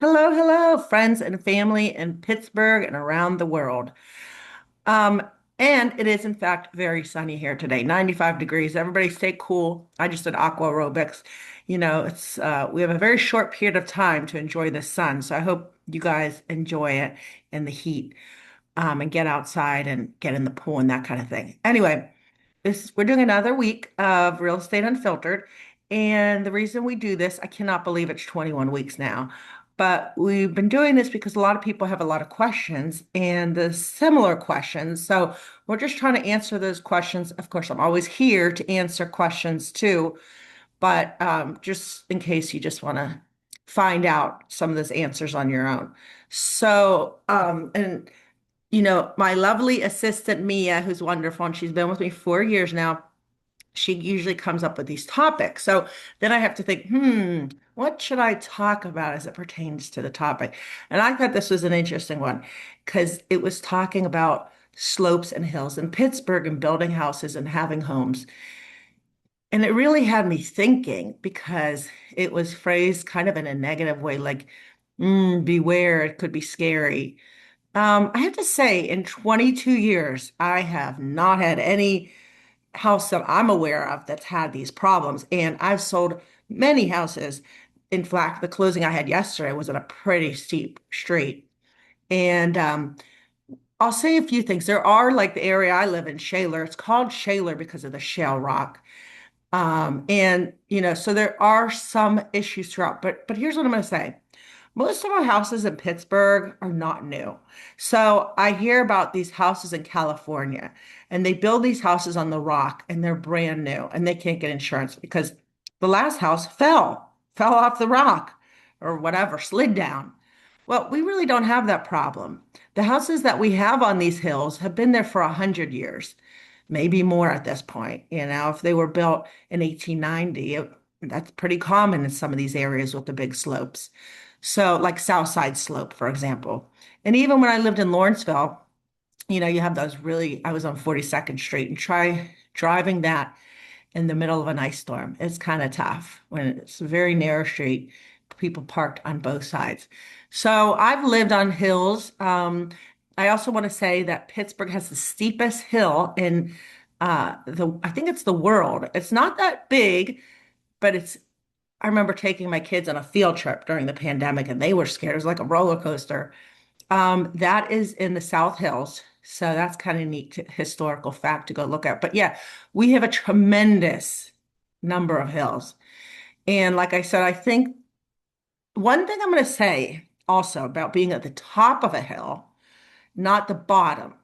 Hello, hello, friends and family in Pittsburgh and around the world. Um, and it is in fact very sunny here today, 95 degrees. Everybody stay cool. I just did aqua aerobics. It's we have a very short period of time to enjoy the sun. So I hope you guys enjoy it in the heat, and get outside and get in the pool and that kind of thing. Anyway, we're doing another week of Real Estate Unfiltered. And the reason we do this, I cannot believe it's 21 weeks now. But we've been doing this because a lot of people have a lot of questions and the similar questions. So we're just trying to answer those questions. Of course, I'm always here to answer questions too, but just in case you just want to find out some of those answers on your own. My lovely assistant Mia, who's wonderful, and she's been with me 4 years now, she usually comes up with these topics. So then I have to think, what should I talk about as it pertains to the topic? And I thought this was an interesting one because it was talking about slopes and hills in Pittsburgh and building houses and having homes. And it really had me thinking because it was phrased kind of in a negative way, like, beware, it could be scary. I have to say, in 22 years, I have not had any house that I'm aware of that's had these problems. And I've sold many houses. In fact, the closing I had yesterday was in a pretty steep street. And I'll say a few things. There are, like, the area I live in, Shaler. It's called Shaler because of the shale rock. So there are some issues throughout. But here's what I'm going to say. Most of our houses in Pittsburgh are not new. So I hear about these houses in California, and they build these houses on the rock, and they're brand new, and they can't get insurance because the last house fell off the rock or whatever, slid down. Well, we really don't have that problem. The houses that we have on these hills have been there for 100 years, maybe more at this point. If they were built in 1890, that's pretty common in some of these areas with the big slopes. So, like South Side Slope, for example. And even when I lived in Lawrenceville, you have those I was on 42nd Street and try driving that in the middle of an ice storm. It's kind of tough when it's a very narrow street, people parked on both sides. So I've lived on hills. I also want to say that Pittsburgh has the steepest hill in I think it's the world. It's not that big, but I remember taking my kids on a field trip during the pandemic and they were scared. It was like a roller coaster. That is in the South Hills. So that's kind of neat historical fact to go look at. But yeah, we have a tremendous number of hills. And like I said, I think one thing I'm going to say also about being at the top of a hill, not the bottom,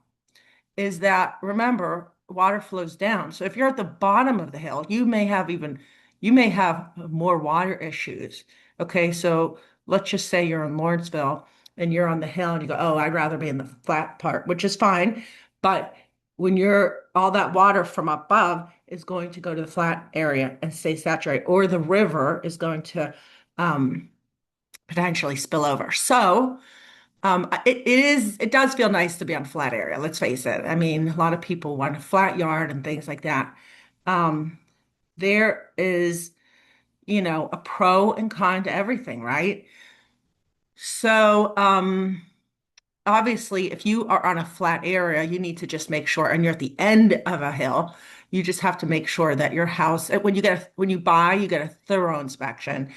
is that remember, water flows down. So if you're at the bottom of the hill, you may have more water issues. Okay, so let's just say you're in Lawrenceville and you're on the hill and you go, oh, I'd rather be in the flat part, which is fine. But when you're all that water from above is going to go to the flat area and stay saturated, or the river is going to um, potentially spill over. So it does feel nice to be on a flat area, let's face it. I mean, a lot of people want a flat yard and things like that. Um, there is, a pro and con to everything, right? So, obviously, if you are on a flat area, you need to just make sure, and you're at the end of a hill, you just have to make sure that your house, when you buy, you get a thorough inspection,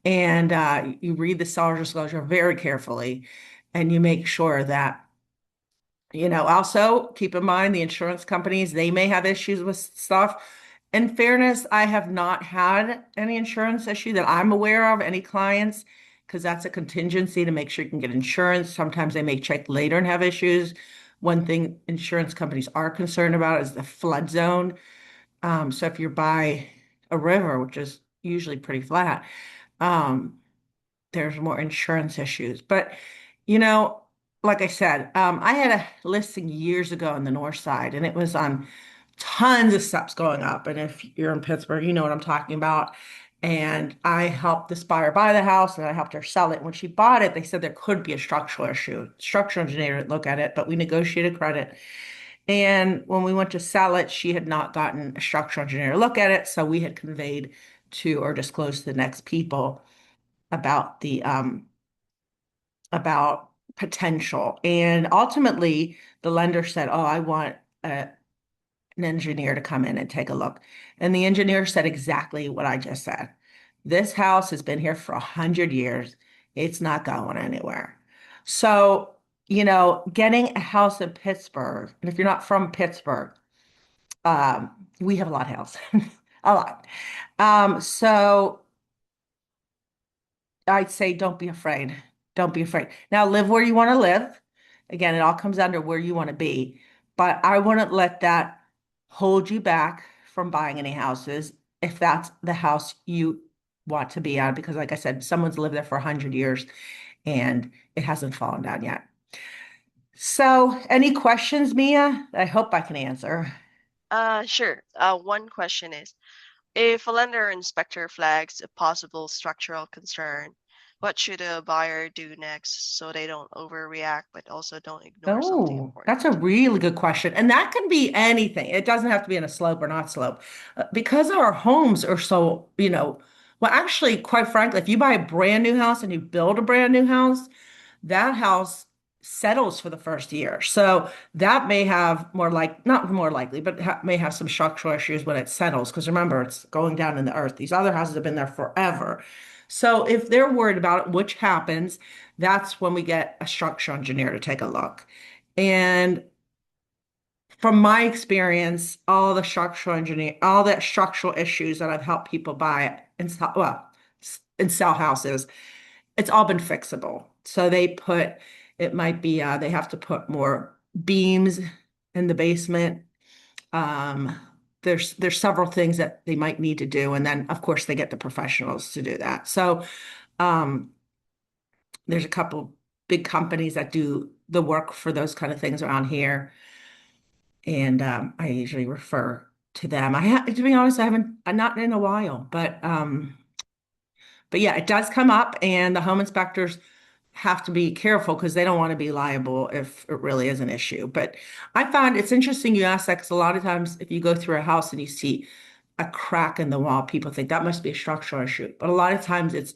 and you read the seller's disclosure very carefully, and you make sure that, also keep in mind the insurance companies, they may have issues with stuff. In fairness, I have not had any insurance issue that I'm aware of, any clients, because that's a contingency to make sure you can get insurance. Sometimes they may check later and have issues. One thing insurance companies are concerned about is the flood zone. So if you're by a river, which is usually pretty flat, um, there's more insurance issues. But, you know, like I said, I had a listing years ago on the north side, and it was on tons of steps going up. And if you're in Pittsburgh, you know what I'm talking about. And I helped this buyer buy the house and I helped her sell it. When she bought it, they said there could be a structural issue. Structural engineer didn't look at it, but we negotiated credit. And when we went to sell it, she had not gotten a structural engineer to look at it. So we had conveyed to or disclosed to the next people about the about potential. And ultimately, the lender said, "Oh, I want an engineer to come in and take a look." And the engineer said exactly what I just said. This house has been here for 100 years. It's not going anywhere. So, getting a house in Pittsburgh, and if you're not from Pittsburgh, we have a lot of houses, a lot. So I'd say don't be afraid. Don't be afraid. Now live where you want to live. Again, it all comes down to where you want to be. But I wouldn't let that hold you back from buying any houses if that's the house you want to be at. Because like I said, someone's lived there for 100 years and it hasn't fallen down yet. So any questions, Mia? I hope I can answer. Sure. One question is, if a lender or inspector flags a possible structural concern, what should a buyer do next so they don't overreact but also don't ignore something Oh, that's a important? really good question. And that can be anything. It doesn't have to be in a slope or not slope. Because our homes are so, well, actually, quite frankly, if you buy a brand new house and you build a brand new house, that house settles for the first year. So that may have not more likely, but may have some structural issues when it settles. Because remember, it's going down in the earth. These other houses have been there forever. So if they're worried about it, which happens, that's when we get a structural engineer to take a look. And from my experience, all the structural issues that I've helped people buy and sell, well, and sell houses, it's all been fixable. So it might be, they have to put more beams in the basement. Um, there's several things that they might need to do. And then, of course, they get the professionals to do that. So, um, there's a couple big companies that do the work for those kind of things around here. And I usually refer to them. To be honest, I'm not in a while, but yeah, it does come up, and the home inspectors have to be careful because they don't want to be liable if it really is an issue. But I found it's interesting you ask that because a lot of times if you go through a house and you see a crack in the wall, people think that must be a structural issue. But a lot of times it's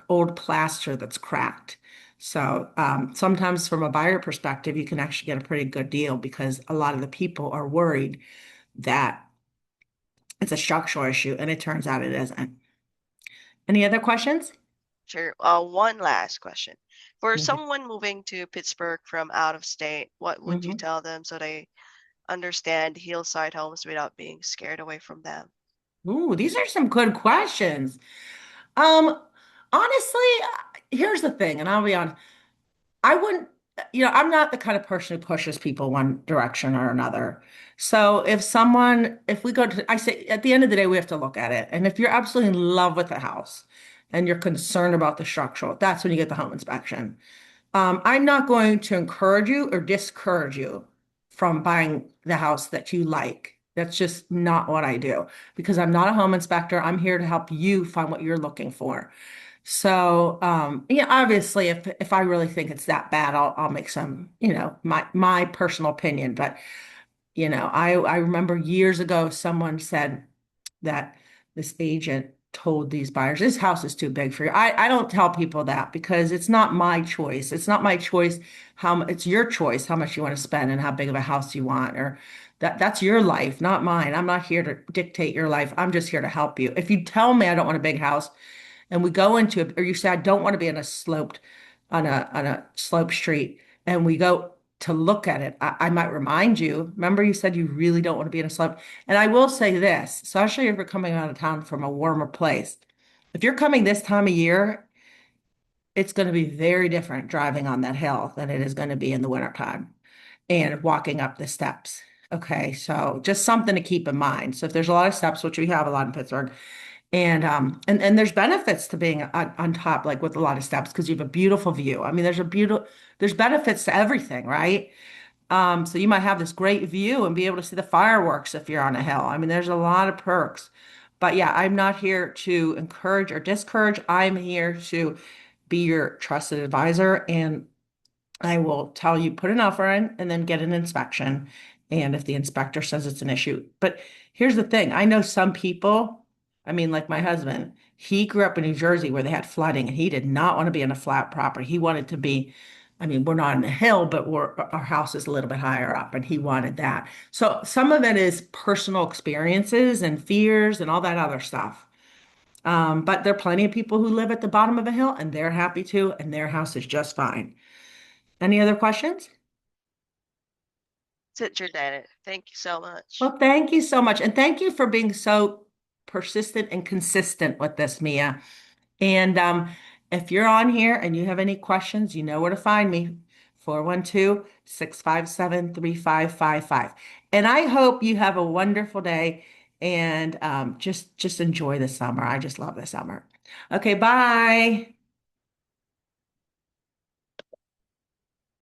old plaster that's cracked. So sometimes from a buyer perspective, you can actually get a pretty good deal because a lot of the people are worried that it's a structural issue, and it turns out it isn't. Any other questions? Sure. One last question. For Okay. someone moving to Pittsburgh from out of state, what would you Mhm. tell them so they understand hillside homes without being scared away from them? Ooh, these are some good questions. Um, Honestly, here's the thing, and I'll be honest. I wouldn't, I'm not the kind of person who pushes people one direction or another. So if we go to, I say at the end of the day, we have to look at it. And if you're absolutely in love with the house and you're concerned about the structural, that's when you get the home inspection. I'm not going to encourage you or discourage you from buying the house that you like. That's just not what I do because I'm not a home inspector. I'm here to help you find what you're looking for. So, yeah, obviously, if I really think it's that bad, I'll make some, my personal opinion. But I remember years ago someone said that this agent told these buyers, this house is too big for you. I don't tell people that because it's not my choice. It's not my choice it's your choice how much you want to spend and how big of a house you want, or that's your life, not mine. I'm not here to dictate your life. I'm just here to help you. If you tell me I don't want a big house and we go into it, or you say I don't want to be on a slope street, and we go to look at it, I might remind you. Remember, you said you really don't want to be in a slope. And I will say this, especially if you're coming out of town from a warmer place. If you're coming this time of year, it's going to be very different driving on that hill than it is going to be in the wintertime and walking up the steps. Okay, so just something to keep in mind. So if there's a lot of steps, which we have a lot in Pittsburgh, and there's benefits to being on top, like with a lot of steps, because you have a beautiful view. I mean, there's benefits to everything, right? So you might have this great view and be able to see the fireworks if you're on a hill. I mean, there's a lot of perks. But yeah, I'm not here to encourage or discourage. I'm here to be your trusted advisor, and I will tell you, put an offer in and then get an inspection. And if the inspector says it's an issue. But here's the thing, I know some people I mean, like my husband, he grew up in New Jersey where they had flooding and he did not want to be in a flat property. He wanted to be, I mean, we're not on a hill, but our house is a little bit higher up and he wanted that. So some of it is personal experiences and fears and all that other stuff. But there are plenty of people who live at the bottom of a hill and they're happy too, and their house is just fine. Any other questions? That's it, Janet. Thank you so much. Well, thank you so much. And thank you for being so persistent and consistent with this, Mia. And if you're on here and you have any questions, you know where to find me. 412-657-3555. And I hope you have a wonderful day and just enjoy the summer. I just love the summer. Okay, bye.